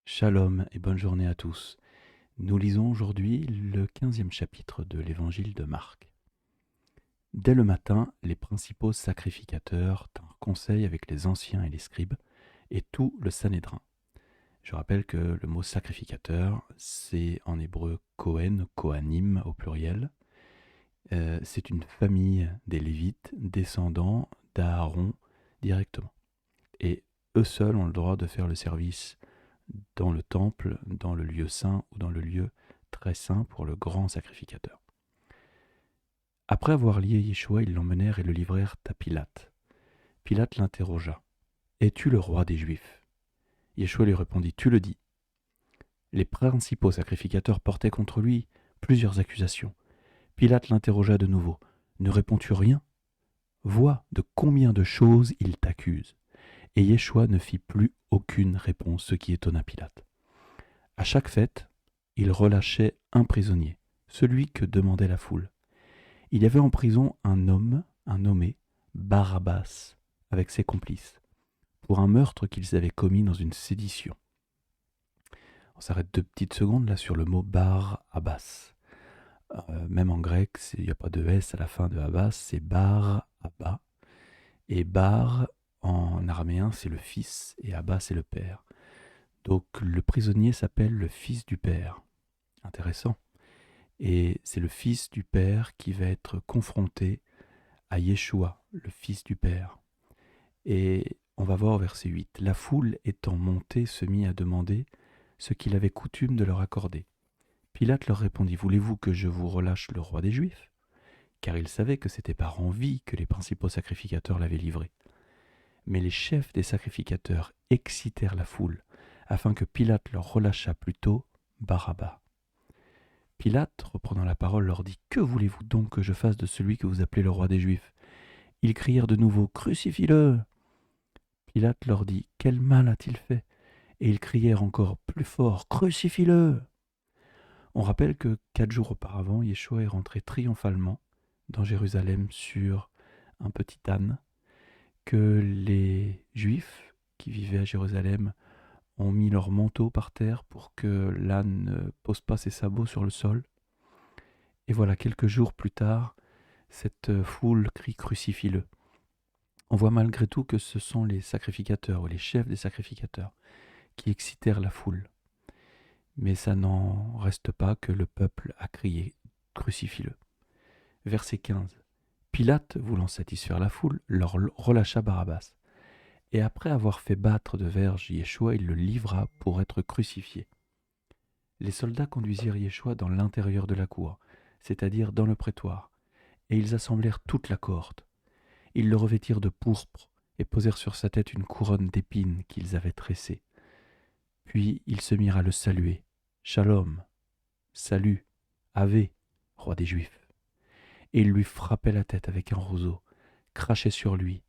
Shalom et bonne journée à tous. Nous lisons aujourd'hui le 15e chapitre de l'évangile de Marc. Dès le matin, les principaux sacrificateurs tinrent conseil avec les anciens et les scribes et tout le Sanhédrin. Je rappelle que le mot sacrificateur, c'est en hébreu Kohen, Kohanim au pluriel. C'est une famille des Lévites descendants d'Aaron directement. Et eux seuls ont le droit de faire le service dans le temple, dans le lieu saint ou dans le lieu très saint pour le grand sacrificateur. Après avoir lié Yeshua, ils l'emmenèrent et le livrèrent à Pilate. Pilate l'interrogea. « Es-tu le roi des Juifs ?» Yeshua lui répondit. « Tu le dis. » Les principaux sacrificateurs portaient contre lui plusieurs accusations. Pilate l'interrogea de nouveau. « Ne réponds-tu rien ? Vois de combien de choses il t'accuse. » Et Yeshua ne fit plus aucune réponse, ce qui étonna Pilate. À chaque fête, il relâchait un prisonnier, celui que demandait la foule. Il y avait en prison un homme, un nommé Barabbas, avec ses complices, pour un meurtre qu'ils avaient commis dans une sédition. On s'arrête 2 petites secondes là sur le mot Bar-Abbas. Même en grec, il n'y a pas de S à la fin de Abbas, c'est Bar-Abba. Et Bar, en araméen, c'est le fils, et Abba, c'est le père. Donc le prisonnier s'appelle le fils du père. Intéressant. Et c'est le fils du père qui va être confronté à Yeshua, le fils du père. Et on va voir au verset 8. La foule étant montée se mit à demander ce qu'il avait coutume de leur accorder. Pilate leur répondit, voulez-vous que je vous relâche le roi des Juifs ? Car il savait que c'était par envie que les principaux sacrificateurs l'avaient livré. Mais les chefs des sacrificateurs excitèrent la foule, afin que Pilate leur relâchât plutôt Barabbas. Pilate, reprenant la parole, leur dit « Que voulez-vous donc que je fasse de celui que vous appelez le roi des Juifs ?» Ils crièrent de nouveau « Crucifie-le » Pilate leur dit « Quel mal a-t-il fait ?» Et ils crièrent encore plus fort « Crucifie-le » On rappelle que 4 jours auparavant, Yeshua est rentré triomphalement dans Jérusalem sur un petit âne, que les Juifs qui vivaient à Jérusalem ont mis leur manteau par terre pour que l'âne ne pose pas ses sabots sur le sol. Et voilà, quelques jours plus tard, cette foule crie « Crucifie-le ». On voit malgré tout que ce sont les sacrificateurs ou les chefs des sacrificateurs qui excitèrent la foule. Mais ça n'en reste pas que le peuple a crié « Crucifie-le ». Verset 15. Pilate, voulant satisfaire la foule, leur relâcha Barabbas. Et après avoir fait battre de verge Yeshua, il le livra pour être crucifié. Les soldats conduisirent Yeshua dans l'intérieur de la cour, c'est-à-dire dans le prétoire, et ils assemblèrent toute la cohorte. Ils le revêtirent de pourpre et posèrent sur sa tête une couronne d'épines qu'ils avaient tressée. Puis ils se mirent à le saluer. « Shalom, salut, Ave, roi des Juifs. » Et ils lui frappaient la tête avec un roseau, crachaient sur lui.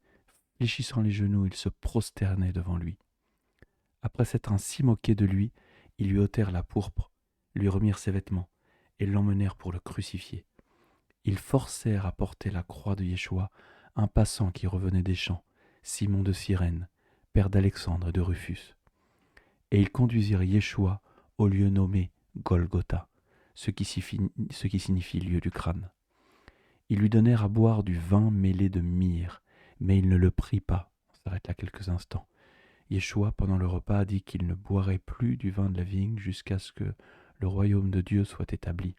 Fléchissant les genoux, ils se prosternaient devant lui. Après s'être ainsi moqués de lui, ils lui ôtèrent la pourpre, lui remirent ses vêtements, et l'emmenèrent pour le crucifier. Ils forcèrent à porter la croix de Yeshua un passant qui revenait des champs, Simon de Cyrène, père d'Alexandre et de Rufus. Et ils conduisirent Yeshua au lieu nommé Golgotha, ce qui signifie lieu du crâne. Ils lui donnèrent à boire du vin mêlé de myrrhe, mais il ne le prit pas. On s'arrête là quelques instants. Yeshua, pendant le repas, a dit qu'il ne boirait plus du vin de la vigne jusqu'à ce que le royaume de Dieu soit établi.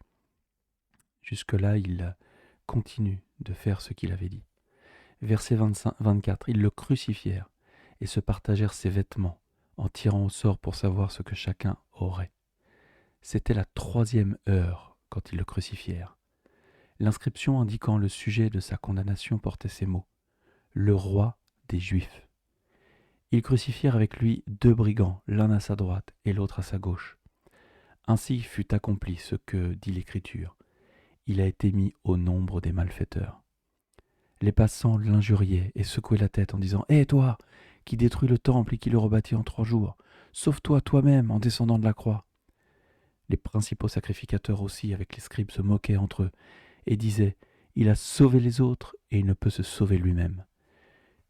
Jusque-là, il continue de faire ce qu'il avait dit. Verset 24, ils le crucifièrent et se partagèrent ses vêtements en tirant au sort pour savoir ce que chacun aurait. C'était la 3e heure quand ils le crucifièrent. L'inscription indiquant le sujet de sa condamnation portait ces mots « Le roi des Juifs ». Ils crucifièrent avec lui 2 brigands, l'un à sa droite et l'autre à sa gauche. Ainsi fut accompli ce que dit l'Écriture. Il a été mis au nombre des malfaiteurs. Les passants l'injuriaient et secouaient la tête en disant « Hé toi, qui détruis le temple et qui le rebâtis en 3 jours, sauve-toi toi-même en descendant de la croix. » Les principaux sacrificateurs aussi, avec les scribes, se moquaient entre eux et disaient « Il a sauvé les autres et il ne peut se sauver lui-même. »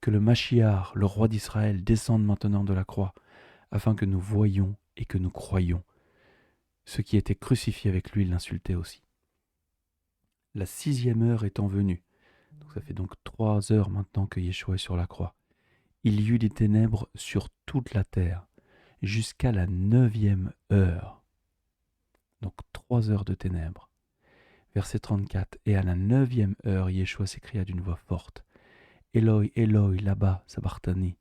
Que le Mashiach, le roi d'Israël, descende maintenant de la croix, afin que nous voyions et que nous croyions. Ceux qui étaient crucifiés avec lui l'insultaient aussi. La 6e heure étant venue, donc ça fait donc 3 heures maintenant que Yeshua est sur la croix, il y eut des ténèbres sur toute la terre, jusqu'à la 9e heure. Donc 3 heures de ténèbres. Verset 34. Et à la 9e heure, Yeshua s'écria d'une voix forte, Eloi, Eloi, lama sabachthani,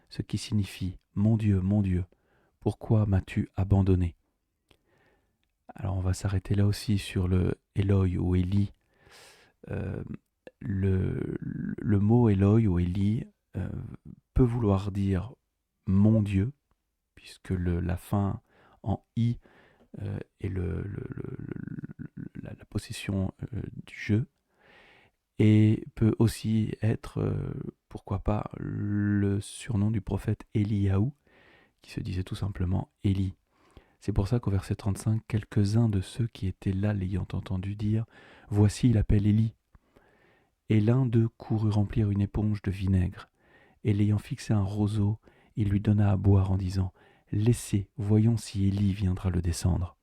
ce qui signifie mon Dieu, pourquoi m'as-tu abandonné? Alors on va s'arrêter là aussi sur le Eloi ou Élie. Le mot Eloi ou Élie peut vouloir dire mon Dieu, puisque la fin en i est la possession du jeu, et peut aussi être, pourquoi pas, le surnom du prophète Eliaou, qui se disait tout simplement Élie. C'est pour ça qu'au verset 35, quelques-uns de ceux qui étaient là l'ayant entendu dire « Voici, il appelle Élie ». Et l'un d'eux courut remplir une éponge de vinaigre, et l'ayant fixé un roseau, il lui donna à boire en disant « Laissez, voyons si Élie viendra le descendre ».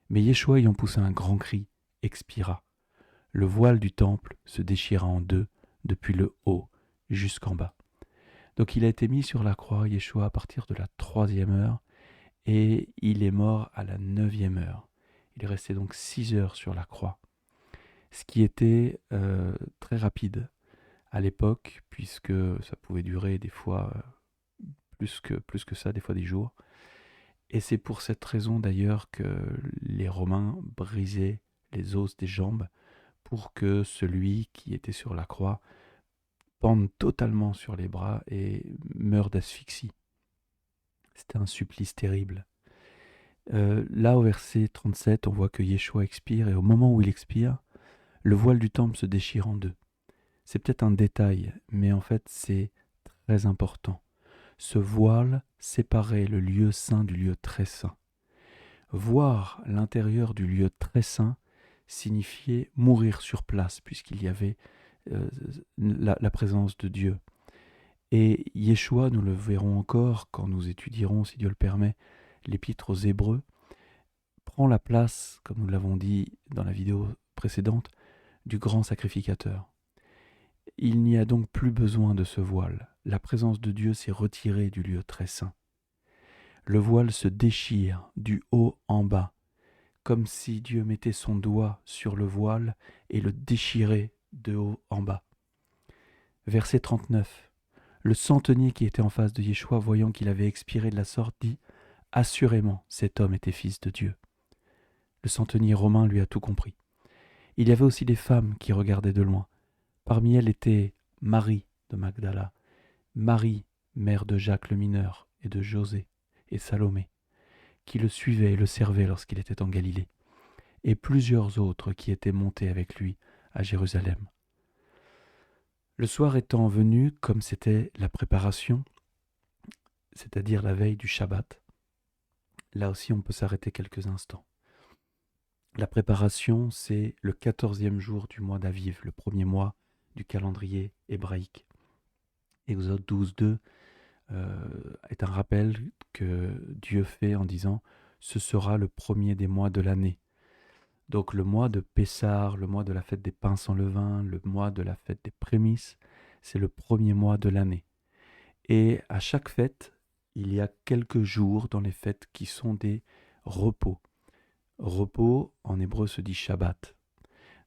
Mais Yeshua ayant poussé un grand cri, expira. Le voile du temple se déchira en deux, depuis le haut jusqu'en bas. Donc il a été mis sur la croix, Yeshua, à partir de la 3e heure, et il est mort à la 9e heure. Il est resté donc 6 heures sur la croix, ce qui était très rapide à l'époque, puisque ça pouvait durer des fois plus que ça, des fois des jours. Et c'est pour cette raison d'ailleurs que les Romains brisaient les os des jambes pour que celui qui était sur la croix pende totalement sur les bras et meure d'asphyxie. C'était un supplice terrible. Là, au verset 37, on voit que Yeshua expire, et au moment où il expire, le voile du temple se déchire en deux. C'est peut-être un détail, mais en fait c'est très important. Ce voile séparait le lieu saint du lieu très saint. Voir l'intérieur du lieu très saint signifiait mourir sur place, puisqu'il y avait la présence de Dieu. Et Yeshua, nous le verrons encore quand nous étudierons, si Dieu le permet, l'épître aux Hébreux, prend la place, comme nous l'avons dit dans la vidéo précédente, du grand sacrificateur. Il n'y a donc plus besoin de ce voile. La présence de Dieu s'est retirée du lieu très saint. Le voile se déchire du haut en bas, comme si Dieu mettait son doigt sur le voile et le déchirait de haut en bas. Verset 39. Le centenier qui était en face de Yeshua, voyant qu'il avait expiré de la sorte, dit « Assurément, cet homme était fils de Dieu. » Le centenier romain lui a tout compris. Il y avait aussi des femmes qui regardaient de loin. Parmi elles était Marie de Magdala, Marie, mère de Jacques le mineur et de José et Salomé, qui le suivaient et le servaient lorsqu'il était en Galilée, et plusieurs autres qui étaient montés avec lui à Jérusalem. Le soir étant venu, comme c'était la préparation, c'est-à-dire la veille du Shabbat, là aussi on peut s'arrêter quelques instants. La préparation, c'est le 14e jour du mois d'Aviv, le premier mois du calendrier hébraïque. Exode 12.2 est un rappel que Dieu fait en disant « Ce sera le premier des mois de l'année ». Donc le mois de Pessar, le mois de la fête des pains sans levain, le mois de la fête des prémices, c'est le premier mois de l'année. Et à chaque fête, il y a quelques jours dans les fêtes qui sont des repos. Repos, en hébreu, se dit Shabbat.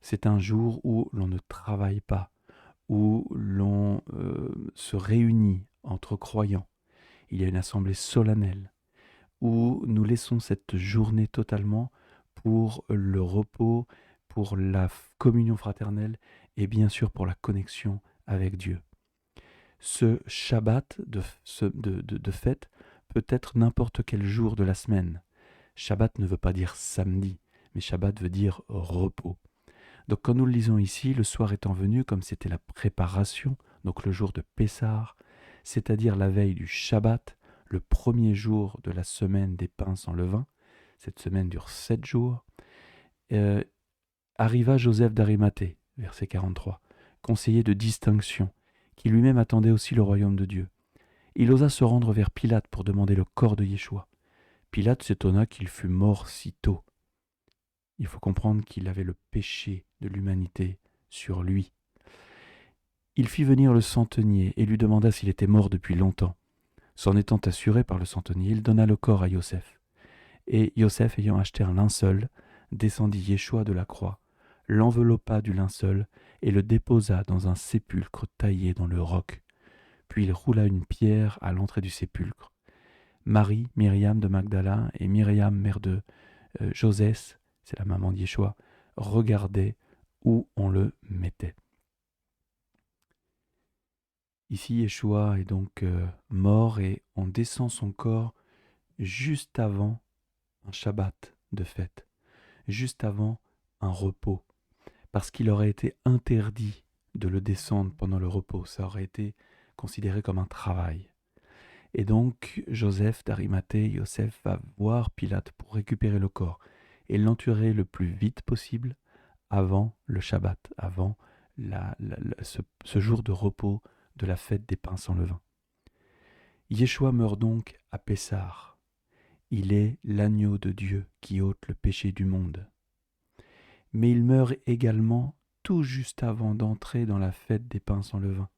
C'est un jour où l'on ne travaille pas, où l'on se réunit entre croyants. Il y a une assemblée solennelle, où nous laissons cette journée totalement pour le repos, pour la communion fraternelle et bien sûr pour la connexion avec Dieu. Ce Shabbat de fête peut être n'importe quel jour de la semaine. Shabbat ne veut pas dire samedi, mais Shabbat veut dire repos. Donc quand nous le lisons ici, le soir étant venu, comme c'était la préparation, donc le jour de Pessar, c'est-à-dire la veille du Shabbat, le premier jour de la semaine des pains sans levain, cette semaine dure 7 jours, arriva Joseph d'Arimathée, verset 43, conseiller de distinction, qui lui-même attendait aussi le royaume de Dieu. Il osa se rendre vers Pilate pour demander le corps de Yeshua. Pilate s'étonna qu'il fût mort si tôt. Il faut comprendre qu'il avait le péché de l'humanité sur lui. Il fit venir le centenier et lui demanda s'il était mort depuis longtemps. S'en étant assuré par le centenier, il donna le corps à Yosef. Et Yosef, ayant acheté un linceul, descendit Yeshua de la croix, l'enveloppa du linceul et le déposa dans un sépulcre taillé dans le roc. Puis il roula une pierre à l'entrée du sépulcre. Marie, Myriam de Magdala et Myriam, mère de Josès, c'est la maman de Yeshua, regardaient où on le mettait. Ici, Yeshua est donc mort et on descend son corps juste avant un Shabbat de fête, juste avant un repos, parce qu'il aurait été interdit de le descendre pendant le repos, ça aurait été considéré comme un travail. Et donc Joseph d'Arimathée, Yosef va voir Pilate pour récupérer le corps et l'enterrer le plus vite possible avant le Shabbat, avant ce jour de repos de la fête des pains sans levain. Yeshua meurt donc à Pessar. Il est l'agneau de Dieu qui ôte le péché du monde. Mais il meurt également tout juste avant d'entrer dans la fête des pains sans levain.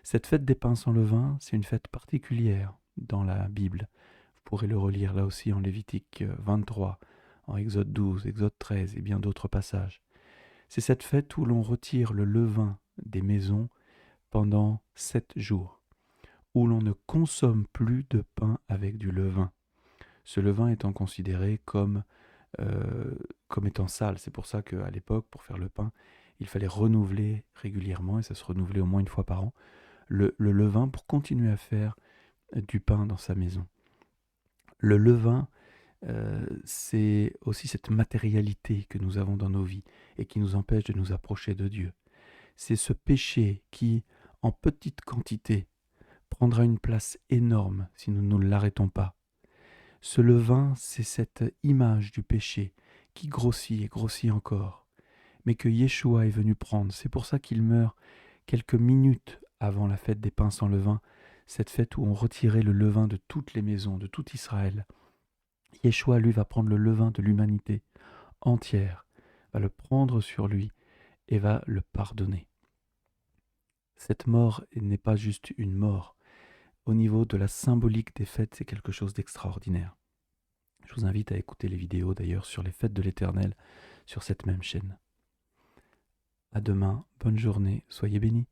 Cette fête des pains sans levain, c'est une fête particulière dans la Bible. Vous pourrez le relire là aussi en Lévitique 23, en Exode 12, Exode 13 et bien d'autres passages. C'est cette fête où l'on retire le levain des maisons pendant 7 jours, où l'on ne consomme plus de pain avec du levain. Ce levain étant considéré comme étant sale. C'est pour ça qu'à l'époque, pour faire le pain, il fallait renouveler régulièrement, et ça se renouvelait au moins une fois par an, le levain pour continuer à faire du pain dans sa maison. Le levain, c'est aussi cette matérialité que nous avons dans nos vies et qui nous empêche de nous approcher de Dieu. C'est ce péché qui, en petite quantité, prendra une place énorme si nous ne l'arrêtons pas. Ce levain, c'est cette image du péché qui grossit et grossit encore, mais que Yeshua est venu prendre. C'est pour ça qu'il meurt quelques minutes avant la fête des pains sans levain, cette fête où on retirait le levain de toutes les maisons, de tout Israël. Yeshua, lui, va prendre le levain de l'humanité entière, va le prendre sur lui et va le pardonner. Cette mort n'est pas juste une mort. Au niveau de la symbolique des fêtes, c'est quelque chose d'extraordinaire. Je vous invite à écouter les vidéos d'ailleurs sur les fêtes de l'Éternel sur cette même chaîne. À demain, bonne journée, soyez bénis.